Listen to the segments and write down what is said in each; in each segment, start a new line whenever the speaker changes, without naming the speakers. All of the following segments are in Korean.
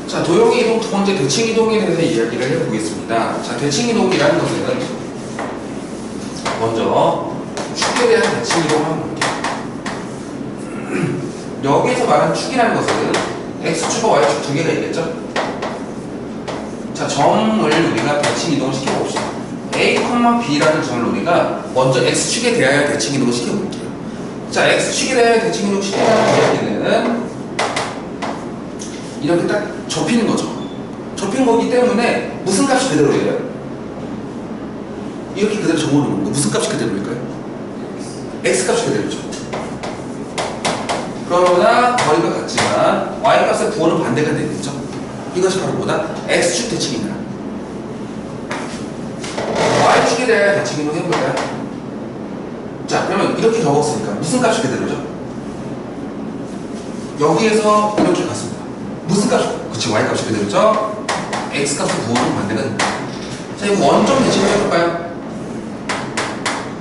자, 도형의 이동 두 번째 대칭 이동에 대해서 이야기를 해보겠습니다. 자, 대칭 이동이라는 것은 먼저 축에 대한 대칭 이동을 한번 볼게요. 여기에서 말하는 축이라는 것은 X축과 Y축 두 개가 있겠죠? 자, 점을 우리가 대칭 이동을 시켜봅시다. A, B라는 점을 우리가 먼저 X축에 대하여 대칭 이동을 시켜볼게요. 자, X축에 대하여 대칭 이동을 시키라는 이야기는 이렇게 딱 접히는 거죠. 접힌 거기 때문에 무슨 값이 그대로예요? 이렇게 그대로 적어놓는 건가? 무슨 값이 그대로일까요? X값이 그대로죠. 그러나 거리가 같지만 Y값의 부호는 반대가 되겠죠. 이것이 바로 뭐다? X축 대칭이다. Y축에 대한 대칭 이동 해볼까요? 자, 그러면 이렇게 적었으니까 무슨 값이 그대로죠? 여기에서 이렇게 갔습니다. 무슨 값이? 그치, Y값이 그대로죠? X값의 부호는 반대가 됩니다. 자, 이거 원점 대칭을 해볼까요?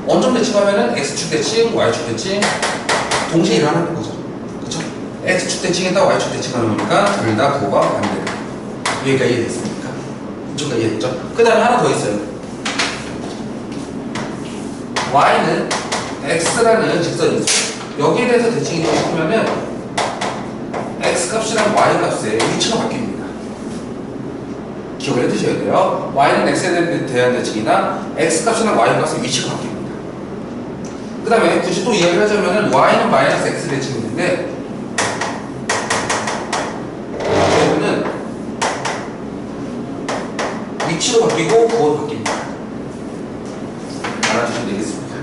원점 대칭하면은 X축 대칭, Y축 대칭 동시에 일어나는 거죠. 그쵸? X축 대칭에다 Y축 대칭하는 거니까 둘 다 부호가 반대다. 여기가 이해됐습니까? 이쪽까지 이해됐죠? 그 다음에 하나 더 있어요. Y는 X라는 직선이 있어요. 여기에 대해서 대칭이 시키면은 X값이랑 Y값의 위치가 바뀝니다. 기억을 해두셔야 돼요. Y는 X에 대한 대칭이나 X값이랑 Y값의 위치가 바뀝니다. 그 다음에 굳이 또 이야기를 하자면은 Y는 마이너스 X 대칭이 있는데 여기는 위치도 바뀌고 부호도 바뀝니다. 알아주시면 되겠습니다.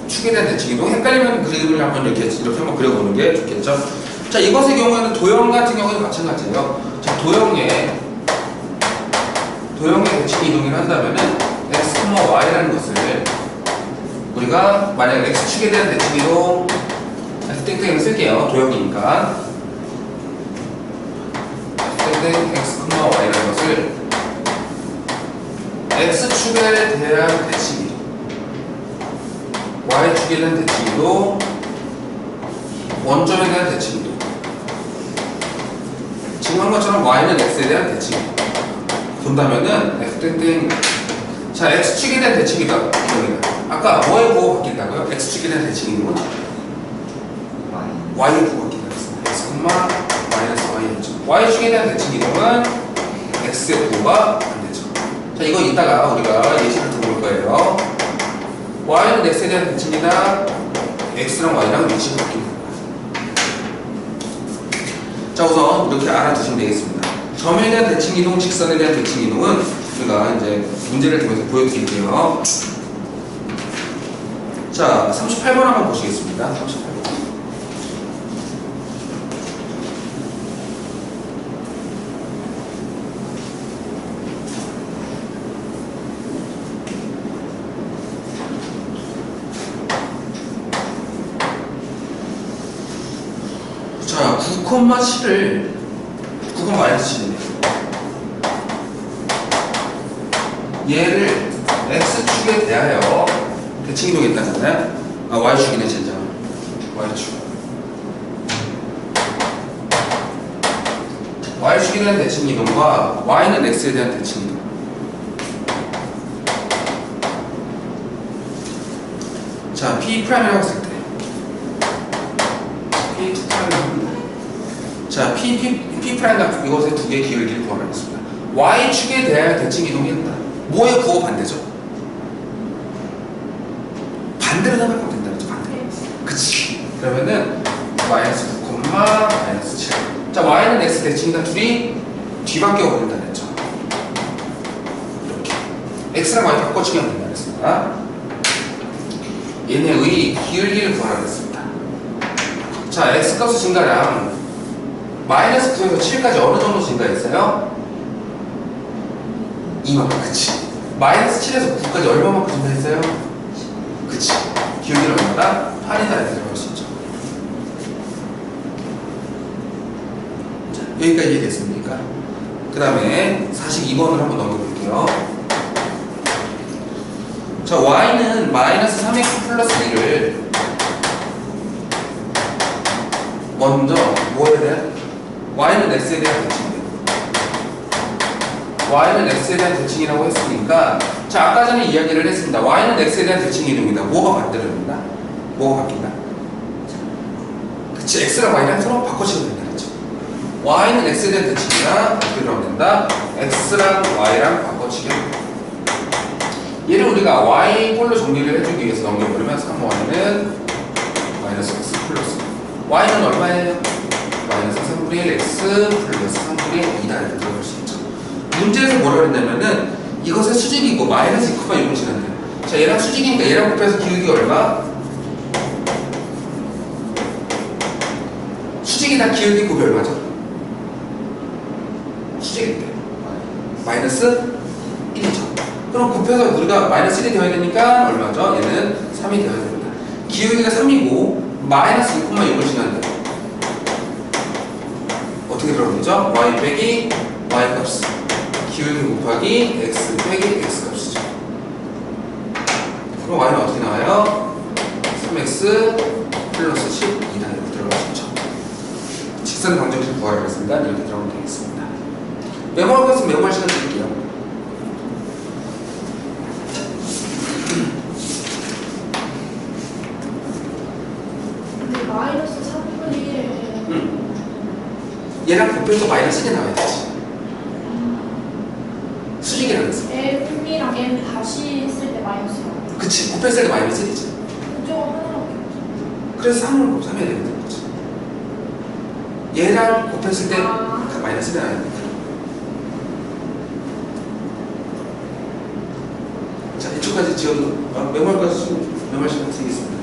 축에 대한 대칭 이동 헷갈리면 그림을 한번 이렇게 한번 그려보는 게 좋겠죠. 자, 이것의 경우에는 도형 같은 경우는 마찬가지예요. 자, 도형의 대칭 이동을 한다면은 X, Y라는 것을 우리가 만약 X축에 대한 대칭 이동 X땡땡을 쓸게요. 도형이니까 X땡땡 X, Y라는 것을 X축에 대한 대칭 이동 Y축에 대한 대칭 이동 원점에 대한 대칭 이동 지금 한 것처럼 Y는 X에 대한 대칭 이동 본다면은 X땡땡 자, X축에 대한 대칭이다. 아까 뭐의 부호가 바뀐다고요? X축에 대한 대칭 이동은 Y의 부호가 바뀐다고 했습니다. X, 마이너스 Y였죠. Y축에 대한 대칭 이동은 X의 부호가 반대죠. 자, 이거 이따가 우리가 예시를 들어볼 거예요. Y는 X에 대한 대칭이다. X랑 Y랑 위치가 바뀝니다. 자, 우선 이렇게 알아두시면 되겠습니다. 점에 대한 대칭 이동, 직선에 대한 대칭 이동은 우리가 이제 문제를 통해서 보여드릴게요. 자, 38번 한번 보시겠습니다. 38번. 자, 9,7을 9,-7이네요. 얘를 X축에 대하여 대칭 이동했다잖아요. 아, Y축이네, 진짜. Y축. Y축에 대한 대칭 이동과 Y는 X에 대한 대칭 이동. 자, P'이라고 했을 때. P2'. 자, P' 이것의 두 개의 기울기를 구하겠습니다. Y축에 대하여 대칭 이동했다. 뭐의 부호 반대죠? 반대로 생각하면 된다. 그죠? 반대. 그치. 그러면은 마이너스 9, 마이너스 7. 자, Y는 X 대칭이다. 둘이 뒤바뀌어 버린다 그랬죠. 이렇게. X랑 Y 바꿔치기하면 된다 그랬습니다. 얘네의 기울기를 구하라 그랬습니다. 자, X값의 증가량 마이너스 9에서 7까지 어느 정도 증가했어요? 이만큼. 그치. 마이너스 7에서 9까지 얼마만큼 증가했어요? 그치. 기울기는 얼마다? 8이다 이렇게 들어갈 수 있죠. 자, 여기까지 이해됐습니까? 그 다음에 42번을 한번 넘겨볼게요. 자, Y는 마이너스 3x 플러스 1을 먼저 뭐 해야 돼? y는 x에 대한 대칭이에요. y는 x에 대한 대칭이라고 했으니까 자 아까 전에 이야기를 했습니다. y는 x에 대한 대칭 이동이다. 뭐가 만들어진다? 뭐가 바뀐다? 그치 x랑 y랑 서로 바꿔치면 된다 그랬죠. y는 x에 대한 대칭이라 어떻게 들어가면 된다? x랑 y랑 바꿔치기면 된다. 얘를 우리가 y꼴로 정리를 해주기 위해서 넘겨버리면 3y는 마이너스 x 플러스 y는 얼마예요? 마이너스 3분의 1 x 플러스 3분의 2다 이렇게 들어갈 수 있죠. 문제에서 뭐라고 했냐면은 이것의 수직이고 마이너스 2가 이런 식인데 자 얘랑 수직이니까 얘랑 곱해서 기울기 얼마? 수직이다 기울기 곱이 얼마죠? 수직인데 마이너스 1이죠. 그럼 곱해서 우리가 마이너스 1이 되어야 되니까 얼마죠? 얘는 3이 되어야 됩니다. 기울기가 3이고 마이너스 2,6을 지났는데 어떻게 들어오죠? y 빼기 y 값 기울기 곱하기 x 빼기 x 값이죠. 그럼 y는 어떻게 나와요? 3x 플러스 12다 이렇게 들어갈 수 있죠. 직선 방정식 구하라고 했습니다. 이렇게 들어가면 되겠습니다. 메모할 것은 메모할 시간 드릴게요.
마이너스 3분의 1
얘랑 곱해서 마이너스 1이 나와야 되지. 수직이라고 했어.
m이랑 m 다시 했을 때 마이너스요.
그치 곱했을 때 마이너스 1이지.
그쪽 하나밖에 없죠.
그래서 3을 곱하면 되는 거지. 얘랑 곱했을 때 마이너스 1이 나와야 돼. 자 이쪽까지 지어도 메모할까지 메모할 시간 드리겠습니다.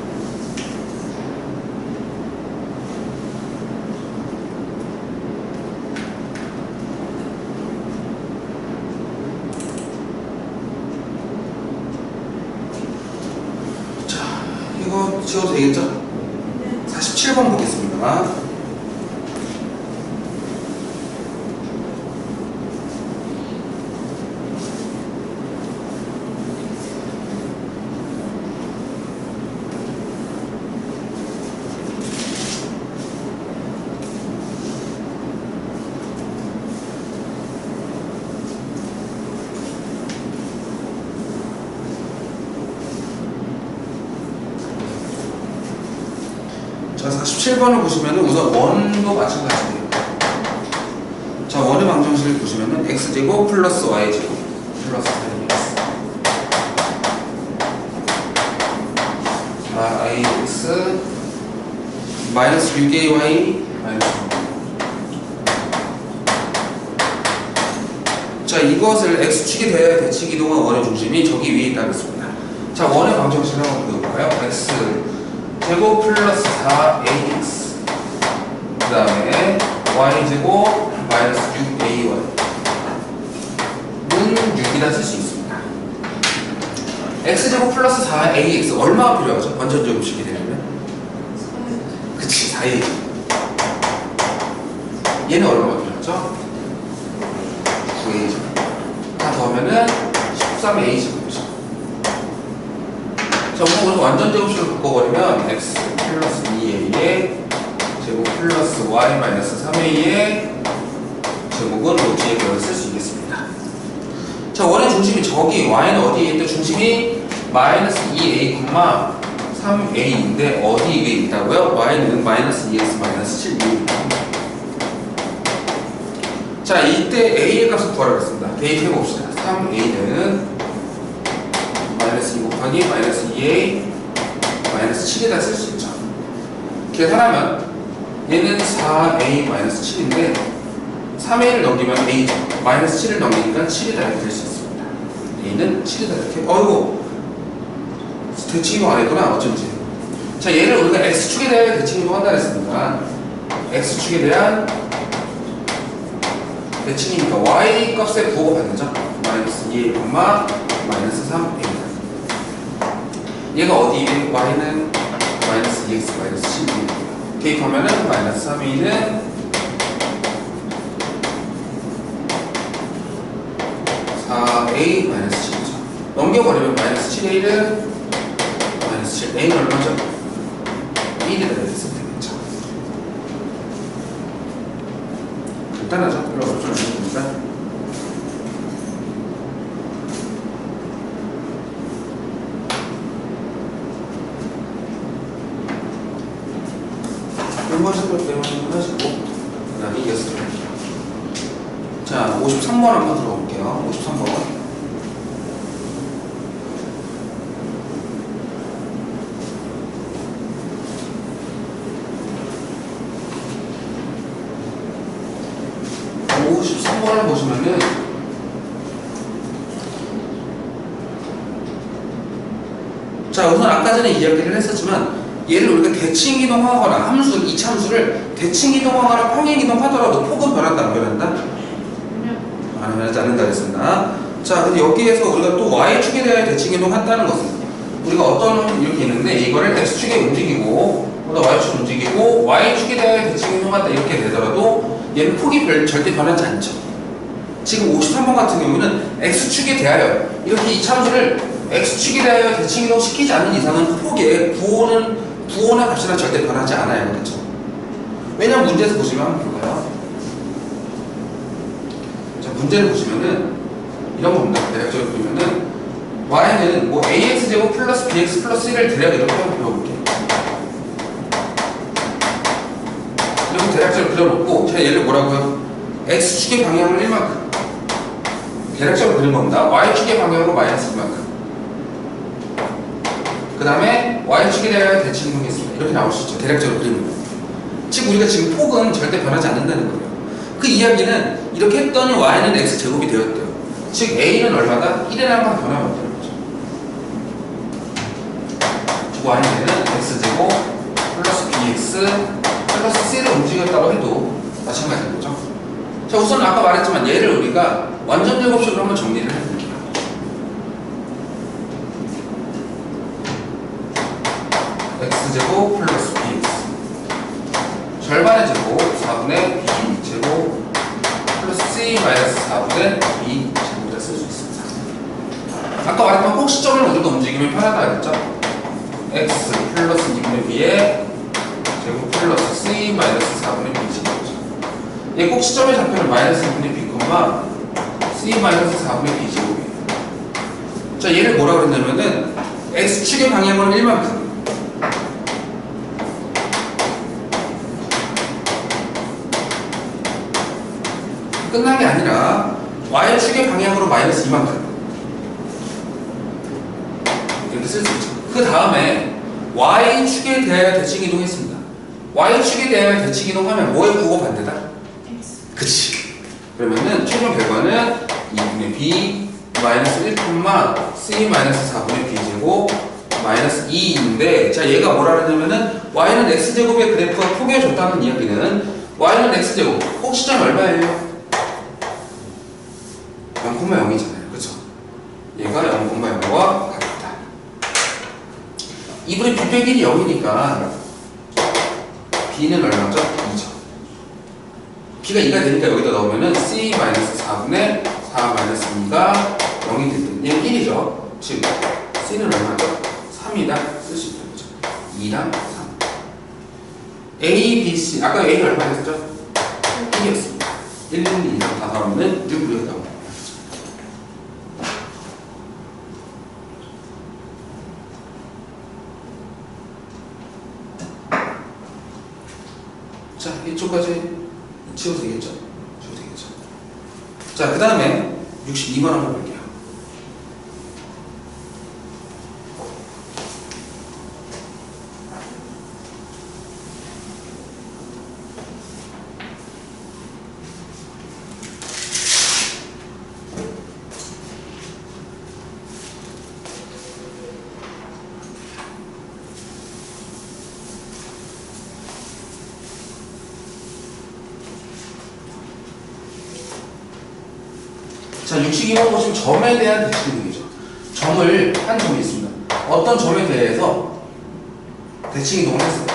이거 지워도 되겠죠?
네.
47번 보겠습니다. 자, 47번을 보시면은 우선 원도 마찬가지예요. 자, 원의 방정식을 보시면은 x제곱 플러스 y제곱 플러스 4x ix 마이너스 6ay 마이너스 3. 자, 이것을 x축이 되어야 대칭 이동한 원의 중심이 저기 위에 있다고 했습니다. 자, 원의 방정식을 한번 배워볼까요? x 제곱 플러스 4ax 그 다음에 y제곱 마이너스 6ay 는 6이라 쓸 수 있습니다. x제곱 플러스 4ax 얼마가 필요하죠? 완전 제곱식이 되려면? 그치 4a 얘는 얼마가 필요하죠? 9a 다 더하면은 13a 제곱이죠. 자, 우선 완전 제곱식을 바꿔버리면 x 플러스 2a의 제곱 플러스 y 마이너스 3a의 제곱은 로지의 격을 쓸 수 있겠습니다. 자, 원의 중심이 저기 y는 어디에 있다? 중심이 마이너스 2a, 3a인데 어디 위에 있다고요? y는 마이너스 2x 마이너스 7a. 자, 이때 a의 값을 구하라고 했습니다. 대입해봅시다. 3a는 마이너스 2 곱하기 마이너스 2a 마이너스 7에다 쓸 수 있죠. 계산하면 얘는 4a 마이너스 7인데 3a를 넘기면 a죠. 마이너스 7을 넘기니까 7에다 이렇게 될 수 있습니다. a는 7에다 이렇게 어이구 대칭이동 안 했구나 어쩐지. 자, 얘를 우리가 x축에 대한 대칭이동 한다 했습니다. x축에 대한 대칭이니까 y 값의 부호가 받는죠. 마이너스 2a, 마이너스 3a. 얘가 어디에? y는 마이너스 2x 마이너스 12. 대입하면은 마이너스 3a는 4a 마이너스 7이죠. 넘겨버리면 마이너스 7a는 마이너스 7. a는 얼마죠? 1이라 이렇게 쓰면 되겠죠. 간단하죠? 별로 어렵지 않습니다. 하시고 그 다음에 예스. 자, 53번 한번 들어볼게요. 53번. 을 보시면은 자, 우선 아까 전에 이야기를 했었지만 얘를 우리가 대칭이동하거나 함수, 이차함수를 대칭이동하거나 평행이동하더라도 폭은 변한다, 안 변한다? 안 변하지 않는다 그랬습니다. 자, 근데 여기에서 우리가 또 y축에 대하여 대칭이동한다는 것은 우리가 어떤 이렇게 있는데 이거를 x축에 움직이고 y축 움직이고 y축에 대하여 대칭이동한다 이렇게 되더라도 얘는 폭이 절대 변하지 않죠. 지금 53번 같은 경우는 x축에 대하여 이렇게 이차함수를 x축에 대하여 대칭이동 시키지 않는 이상은 그 폭의 부호나 값이나 절대 변하지 않아요. 그렇죠? 왜냐면 문제에서 보시면 한번 볼까요? 자, 문제를 보시면은 이런 겁니다. 대략적으로 보면은 y는 뭐 ax제곱 플러스 bx 플러스 1을 대략 이렇게 한번 배워볼게요. 이렇게 대략적으로 그려놓고 제가 얘를 뭐라고요? x축의 방향을 1만큼 대략적으로 그린 겁니다. y축의 방향으로 마이너스 1만큼 그 다음에 y축에 대하여 대칭이동했습니다. 이렇게 나올 수 있죠. 대략적으로 그리는 거예요. 즉 우리가 지금 폭은 절대 변하지 않는다는 거예요. 그 이야기는 이렇게 했더니 y는 x제곱이 되었대요. 즉 a는 얼마다? 1에 항상 변하면 없다는 거죠. 즉 y는 x제곱 플러스 bx 플러스 c를 움직였다고 해도 마찬가지인 거죠. 자, 우선 아까 말했지만 얘를 우리가 완전 제곱식으로 한번 정리를 해볼게요. x제곱 플러스 bx 절반의 제곱 4분의 b제곱 플러스 c 마이너스 4분의 b제곱이라 쓸 수 있습니다. 아까 말했던 꼭 시점을 우리가 움직이면 편하다 그랬죠? x 플러스 2분의 b의 제곱 플러스 c 마이너스 4분의 b제곱이죠. 얘 꼭 시점의 좌표는 마이너스 2분의 b, c 마이너스 4분의 b제곱이에요. 자, 얘를 뭐라 그랬냐면은 x축의 방향으로는 1만큼 끝난 게 아니라 y축의 방향으로 마이너스 2만큼 이렇게 쓸 수 있죠. 그 다음에 y축에 대하여 대칭이동했습니다. y축에 대하여 대칭이동하면 뭐의 부호 반대다? 그치. 그러면은 최종 결과는 2분의 b 마이너스 1, c 마이너스 4분의 b제곱 마이너스 2인데 자, 얘가 뭐라 그러냐면은 y는 x제곱의 그래프가 포개해줬다는 이야기는 y는 x제곱 꼭 시점이 얼마예요? 0,0이잖아요. 그쵸? 얘가 0,0과 같다. 2분의 b 빼기 1이 0이니까 b는 얼마죠? 2죠. b가 2가 되니까 여기다 넣으면은 c-4분의 4-2가 0이 됐든 얘는 1이죠. 즉 c는 얼마죠? 3이다. 쓸 수 있는 거죠. 2랑 3 a, b, c 아까 a는 얼마 됐었죠? 1이었습니다. 1, 2랑 다 더하면 6 이렇게 나옵니다. 자, 이쪽까지 치워도 되겠죠? 치워도 되겠죠? 자, 그 다음에 62번 한번 볼게요. 자, 62번 보시면 점에 대한 대칭이동이죠. 점을 한 점이 있습니다. 어떤 점에 대해서 대칭이동을 했어요.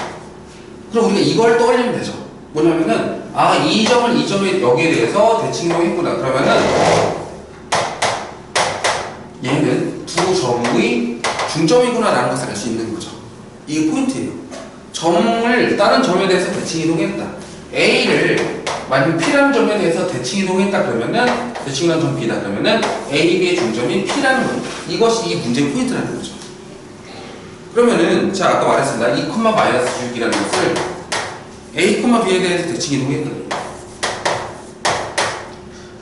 그럼 우리가 이걸 떠올리면 되죠. 뭐냐면은 아, 이 점을 이 점에 여기에 대해서 대칭이동했구나. 그러면은 얘는 두 점의 중점이구나 라는 것을 알 수 있는 거죠. 이게 포인트예요. 점을 다른 점에 대해서 대칭이동했다. A를 만약 P라는 점에 대해서 대칭 이동했다 그러면은 대칭이란 점 B다 그러면은 A, B의 중점이 P라는 겁니다. 이것이 이 문제의 포인트라는 거죠. 그러면은 제가 아까 말했습니다. 2,-6이라는 것을 A, B에 대해서 대칭 이동했거든요.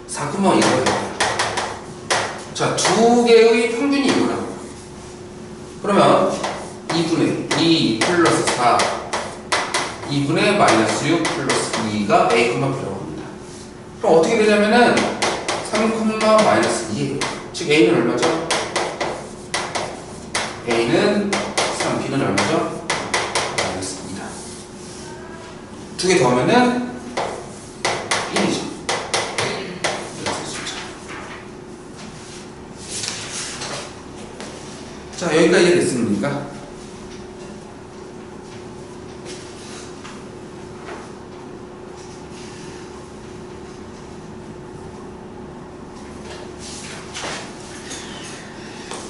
4,2가 됩니다. 자, 두 개의 평균이 이거라고요. 그러면 2분의 2 플러스 4 2분의 마이너스 6 플러스 2가 A, B라고 합니다. 그럼 어떻게 되냐면은 3, 마이너스 2예요. 즉 A는 얼마죠? A는 3, B는 얼마죠? 마이너스 2다. 두 개 더하면은 1이죠. 자, 여기까지 됐습니까?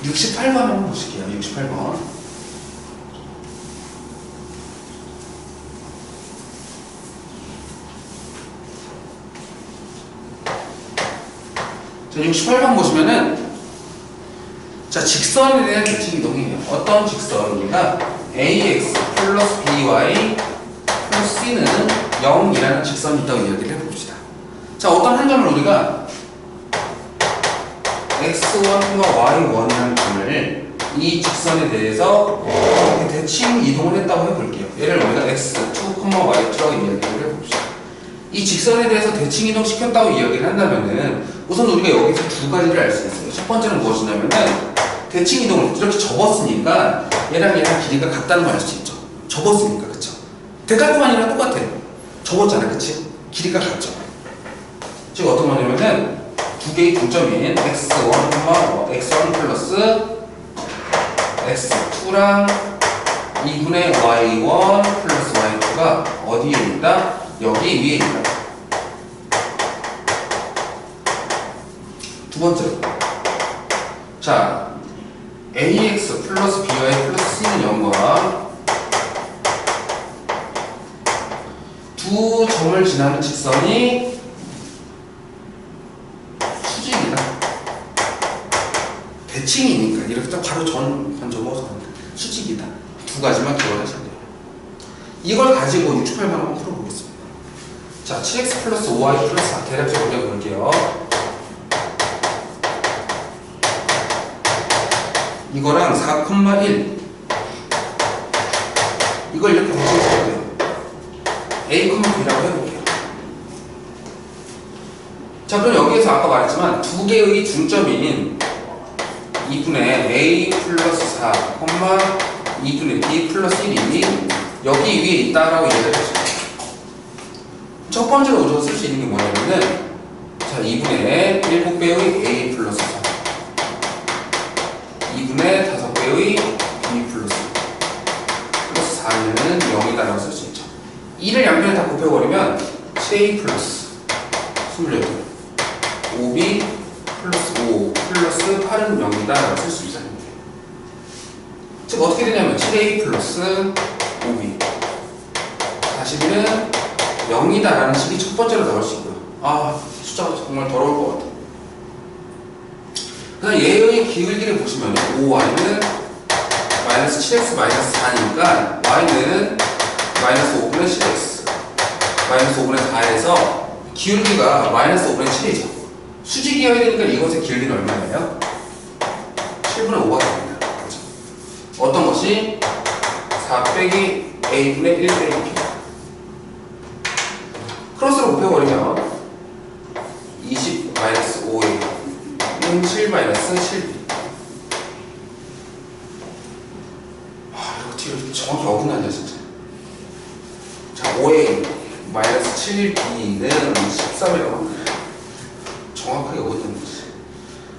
자, 68번 한번 보실게요. 68번. 자, 68번 보시면은 자, 직선에 대한 대칭 이동이에요. 어떤 직선입니까? ax 플러스 by 플러스 c는 0이라는 직선이 있다고 이야기를 해봅시다. 자, 어떤 한 점을 우리가 x1과 y1이라는 점을 이 직선에 대해서 대칭 이동을 했다고 해볼게요. 얘를 우리가 x2, y2라고 이야기를 해봅시다. 이 직선에 대해서 대칭 이동 시켰다고 이야기를 한다면은 우선 우리가 여기서 두 가지를 알 수 있어요. 첫 번째는 무엇이냐면은 대칭 이동을 이렇게 접었으니까 얘랑 길이가 같다는 걸 알 수 있죠. 접었으니까, 그쵸? 대각선이랑 똑같아요. 접었잖아요, 그치? 길이가 같죠. 즉 어떤 거냐면은 두 개의 중점인 x1 플러스 x2랑 2분의 y1 플러스 y2가 어디에 있다? 여기 위에 있다. 두 번째로, 자, ax 플러스 by 플러스 c는 0과 두 점을 지나는 직선이 수직이다. 대칭이니까 이렇게 딱 바로 전점으로 수직이다. 두 가지만 기억하시면 돼요. 이걸 가지고 68번 한번 풀어보겠습니다. 자, 7x 플러스 5y 플러스 4 대략적으로 그려볼게요. 이거랑 4,1 이걸 이렇게 붙여주셔야 돼요. A, B라고 해볼게요. 자, 그럼 여기에서 아까 말했지만 두 개의 중점인 2분의 A 플러스 4, 2분의 B 플러스 1이 여기 위에 있다라고 얘기를 해주세요. 첫 번째로 우리가 쓸 수 있는 게 뭐냐면은 자, 2분의 7배의 A 플러스 4 2분의 5배의 B 플러스 4는 0이다라고 쓸 수 있죠. 2를 양변에 다 곱해버리면 7A 플러스 28 5B 플러스 5 플러스 8은 0이다라고 쓸 수 있어요. 즉 어떻게 되냐면 7A 플러스 5B 41은 0이다라는 식이 첫 번째로 나올 수 있고요. 아, 숫자가 정말 더러울 것 같아요. 그다음 얘의 기울기를 보시면 5y는 마이너스 7x 마이너스 4니까 y는 마이너스 5분의 7x 마이너스 5분의 4에서 기울기가 마이너스 5분의 7이죠. 수직이어야 되니까 이것의 기울기는 얼마예요? 7분의 5가 됩니다. 그렇죠? 어떤 것이 4 빼기 a분의 1 빼기 b 크로스로 곱해버리면 20 마이너스 5a 7 마이너스 7b. 이거 뒤로 정확히 어긋나냐 진짜. 자, 5a 마이너스 7b는 13이라고 합니다. 정확하게 어긋나는 거지.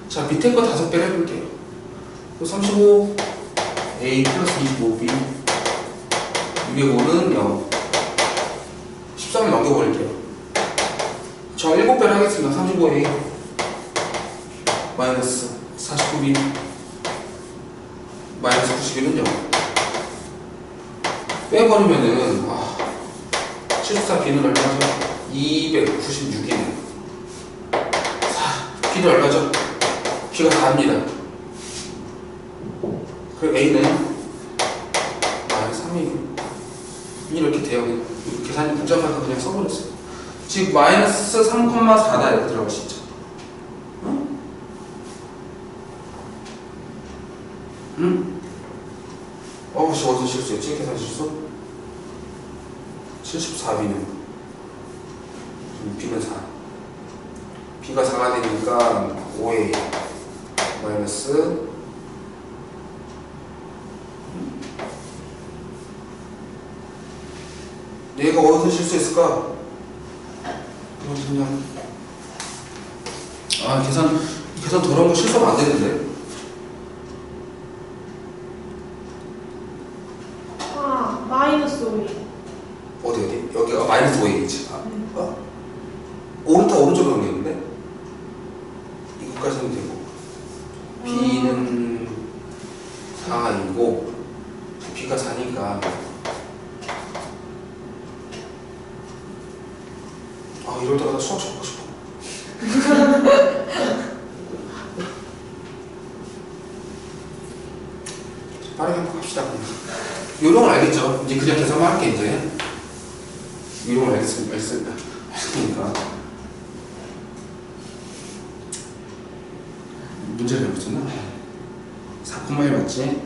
자, 밑에 거 5배를 해볼게요. 35 a 플러스 25b 205는 0 13을 넘겨버릴게요. 저 7배를 하겠습니다. 35a 마이너스 49b 마이너스 91은 0 빼버리면은 73 74b는 얼마죠? 296이네. b는 얼마죠? b가 4입니다. 그리고 a는 3이고 이렇게 돼요. 계산이 복잡하니까 그냥 써버렸어요. 즉 마이너스 3,4다 이렇게 들어갈 수 있죠. 응? 응? 어디서 실수했지? 계산 실수? 74b는 b는 4 b가 4가 되니까 5a 마이너스 얘가 어디서 실수했을까? 그냥 계산 더러운 거 실수하면 안 되는데.
마이너스 5이.
어디? 여기가 마이너스 5a겠지. 오른쪽으로 넘겼는데? 이거까지는 되고 b는 4이고 b가 4니까 이럴 때마다 수학 쳐보고 싶어. 빠르게 한번 합시다. 요령을 알겠죠? 이제 그냥 계산만 할게 이제. 요령을 알겠으니까. 문제를 해보잖아. 4,1 맞지?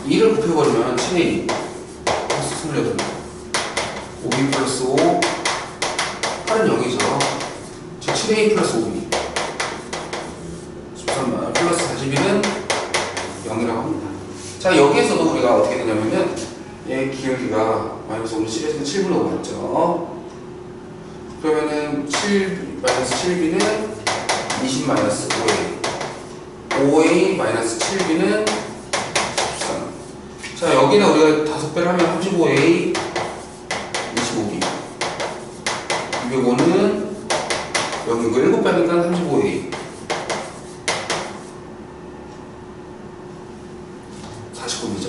이를 곱해버리면 7a 플러스 28 5b 플러스 5 8은 0이죠. 즉 7a 플러스 5b 13만 플러스 41은 0이라고 합니다. 자, 여기에서도 우리가 어떻게 되냐면은 얘 기울기가 마이너스 5는 10에서 7분의 5가 있죠. 그러면은 7 마이너스 7b는 20 마이너스 5a 5a 마이너스 7b는 13. 자, 여기다 우리가 5배를 하면 35a 25b 205는 여기 이거 7배 하니까 35a 49b죠.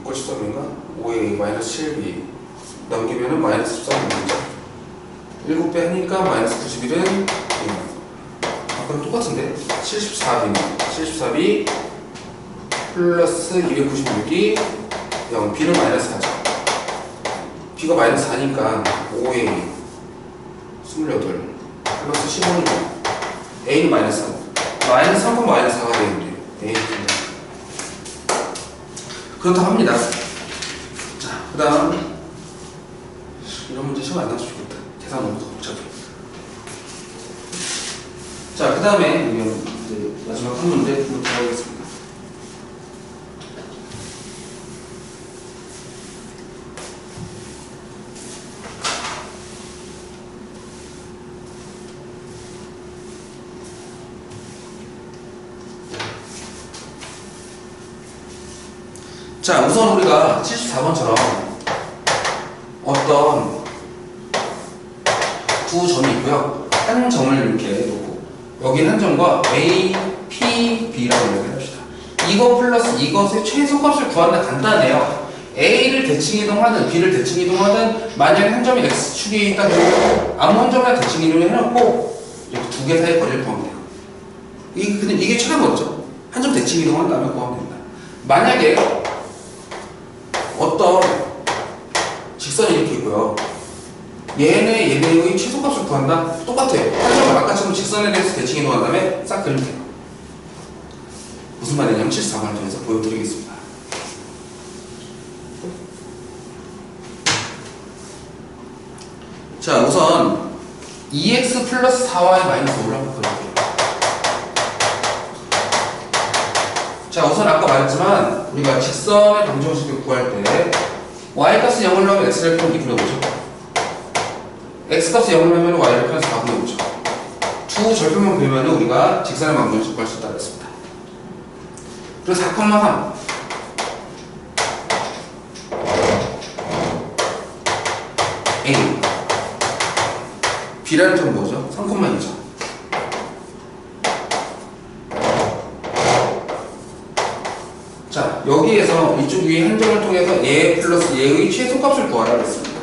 이꼴 13인가? 5a 마이너스 7b 넘기면은 마이너스 13b죠. 7배 하니까 마이너스 91은 그럼 똑같은데 74b는 74b 플러스 296이 0 b는 마이너스 4죠. b가 마이너스 4니까 5a 28 플러스 15는 0 a는 마이너스 3 마이너스 3은 마이너스 4가 되는데 a 그렇다고 합니다. 자, 그 다음 이런 문제 시험 안 나왔으면 좋겠다. 계산 너무 복잡해. 자, 그 다음에 이제 마지막 한 문제 한번 들어가겠습니다. 자, 우선 우리가 74번처럼 어떤 두 점이 있고요. 한 점을 이렇게 놓고 여기는 한 점과 A, P, B라고 이야기를 합시다. 이거 플러스 이것의 최소값을 구한다. 간단해요. A를 대칭 이동하든 B를 대칭 이동하든 만약에 한 점이 X축에 있다 그러면 아무 한 점이나 대칭 이동을 해놓고 이렇게 두 개 사이의 거리를 구하면 돼요. 이게 최대거리죠. 한 점 대칭 이동한 다음에 구하면 된다. 만약에 어떤 직선이 이렇게 있고요. 얘네의 최소값을 구한다? 똑같아요. 하지만 아까처럼 직선에 대해서 대칭 이동한 다음에 싹 그리면 돼요. 무슨 말이냐면 74번을 통해서 보여드리겠습니다. 자, 우선 2x 플러스 4y 마이너스 5를 한번 그려볼게요. 자, 우선 아까 말했지만 우리가 직선의 방정식을 구할 때 y값을 0을 넣으면 x를 표현 2분의 5죠. x값을 0을 넣으면 y를 표현 4분의 5죠. 두 절편만 그리면 우리가 직선의 방정식을 구할 수 있다고 했습니다. 그래서 4,3 A B라는 점은 뭐죠? 3,2죠. 자, 여기에서 이쪽 위에 한 점을 통해서 얘 플러스 얘의 최소값을 구하라고 했습니다.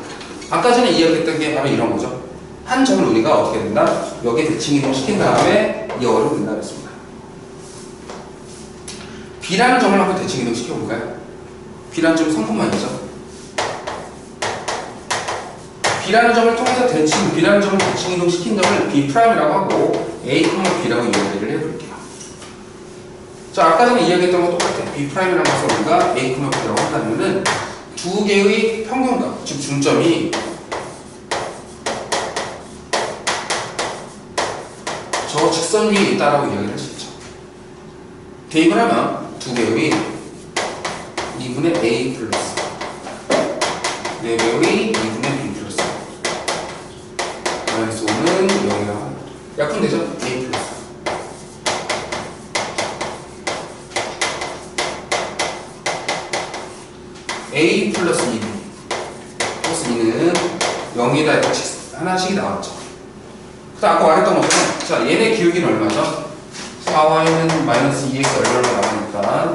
아까 전에 이야기했던 게 바로 이런 거죠. 한 점을 우리가 어떻게 된다? 여기에 대칭 이동 시킨 다음에 이어로 된다 그랬습니다. B라는 점을 한번 대칭 이동 시켜볼까요? B라는 점은 3,2죠. B라는 점을 통해서 B라는 점을 대칭 이동 시킨 점을 B'이라고 하고 A, B라고 이야기를 해볼게요. 자, 아까 전에 이야기했던 거 똑같아요. B'이라는 것을 우리가 A, B라고 한다면은 두 개의 평균값, 즉 중점이 저 직선 위에 있다라고 이야기를 할 수 있죠. 대입을 하면 두 개의 2분의 A 플러스 4배의 2분의 B 플러스 마이너스 5는 0이라고 합니다. 약분되죠? A 플러스 A 플러스 2 플러스 2는 0이다 이렇게 하나씩이 나왔죠. 그래서 아까 말했던 것처럼 자, 얘네 기울기는 얼마죠? 4y는 마이너스 2x 얼마나 나가니까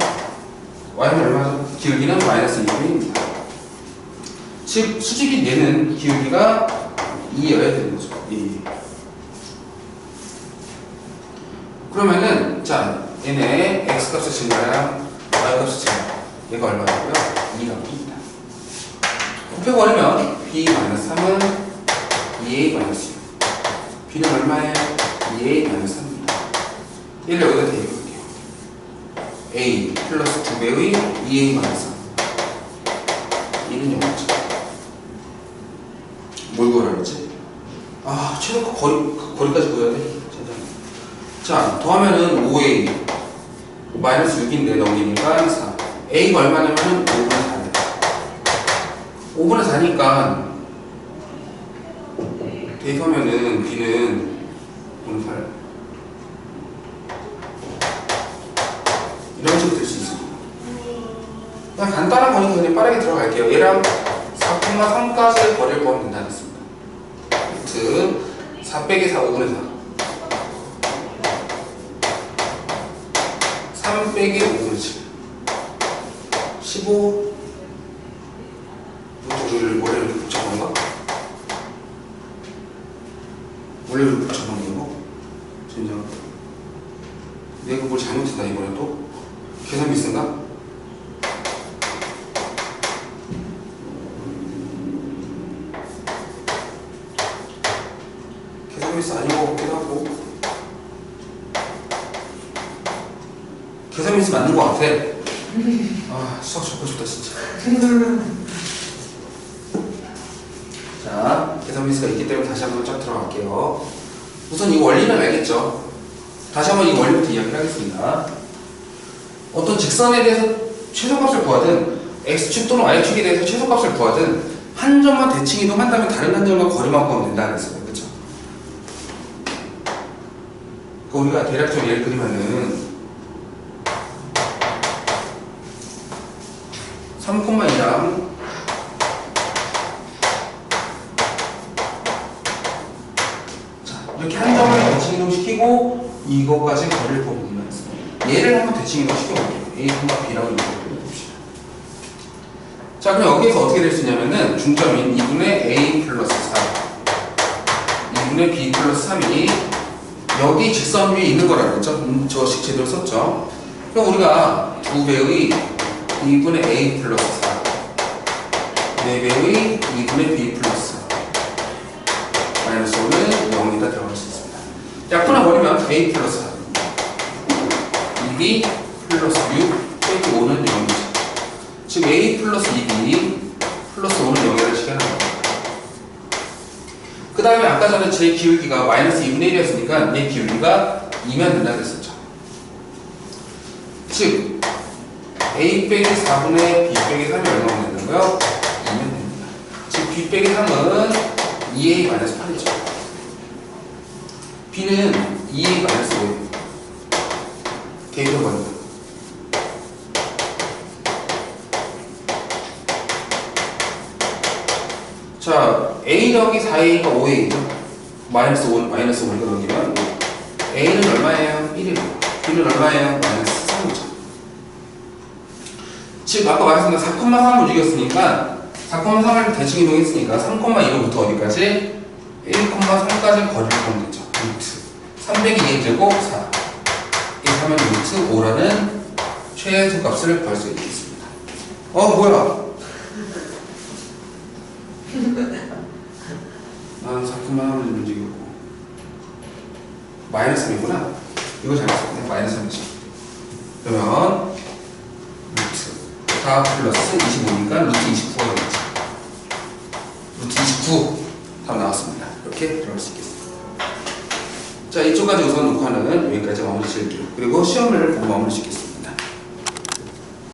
y는 얼마죠? 기울기는 마이너스 2분입니다. 즉 수직인 얘는 기울기가 2여야 되는 거죠. 2. 그러면은 자, 얘네 x값의 증가랑 y값의 증가 얘가 얼마라고요? 2라고 곱해버리면 b-3은 2a-6 b는 얼마예요? 2a-3입니다. 얘를 여기다 대입해볼게요. a 플러스 2배의 2a-3 1은 0이죠. 뭘 구하라 그랬지? 아, 최소값 거리까지 구해야 돼? 자, 더하면은 5a 마이너스 6인데 넘기니까 4 a가 얼마냐면은 5분의 4네 5분의 4니까 대입하면은 b는 5분의 8 이런 식으로 될 수 있습니다. 그냥 간단한 거니까 그냥 빠르게 들어갈게요. 얘랑 4,3까지의 거리를 구하면 된다고 했습니다. 즉 4 빼기 4 5분의 4 3 빼기 5분의 7 15 우리를 원래 이렇게 붙여본 건가? 원래 이렇게 붙여본 거고? 진짜 내가 뭘 잘못했나 이번에 또? 계산 미스인가? 계산 미스 아닌 것 같기도 하고 계산 미스 맞는 것 같아. 아, 수학 적고 싶다 진짜. 자, 계산 미스가 있기 때문에 다시 한번 쫙 들어갈게요. 우선 이 원리는 알겠죠? 다시 한번 이 원리부터 이야기를 하겠습니다. 어떤 직선에 대해서 최소값을 구하든 x축 또는 y축에 대해서 최소값을 구하든 한 점만 대칭 이동한다면 다른 한 점과 거리만 구하면 된다는 했어요. 그렇죠? 우리가 대략적으로 예를 그리면은 3,2랑 자, 이렇게 한 점을 대칭 이동시키고 이거까지 거리를 뽑으면 얘를 한번 대칭 이동시켜볼게요. A, B라고 이렇게 자, 그럼 여기에서 어떻게 될 수 있냐면은 중점인 2분의 A 플러스 4 2분의 B 플러스 3이 여기 직선 위에 있는 거라고 했죠? 저식 제대로 썼죠? 그럼 우리가 2배의 2분의 A 플러스 4 4배의 2분의 B 플러스 4 마이너스 5는 0에다 들어갈 수 있습니다. 약분해버리면 A 플러스 4 2B 플러스 6 빼기 5는 0이죠. 즉 A 플러스 2B 플러스 5는 0이라는 식이 하나 나옵니다. 그 다음에 아까 전에 제 기울기가 마이너스 2분의 1이었으니까 얘 기울기가 2면 된다고 했었죠. 즉 A 빼기 4분의 B 빼기 3이 얼마나 된다고요? 2면 됩니다. 즉 B 빼기 3은 2A 마이너스 8이죠. B는 2A 마이너스 5예요. 대입해버립니다. 자, A 더하기 4A가 5A죠. 마이너스 5니까 넘기면 5. A는 얼마예요? 1이고 B는 얼마예요? 마이너스 3이죠. 즉 아까 말했습니다. 4,3을 움직였으니까 4,3을 대칭 이동했으니까 3,2로부터 어디까지? 1,3까지 거리를 보면 되죠. 루트 302의 제곱 4 이렇게 하면 루트 5라는 최소값을 구할 수 있겠습니다. 뭐야? 난 4,3을 움직였고 마이너스 3이구나. 이거 잘했어. 마이너스 3이지. 그러면 루트 4 플러스 25니까 루트 29가 되겠지. 루트 29 답 나왔습니다. 이렇게 들어갈 수 있겠습니다. 자, 이쪽까지 우선 녹화는 여기까지 마무리 지을게요. 그리고 시험을 보고 마무리 짓겠습니다.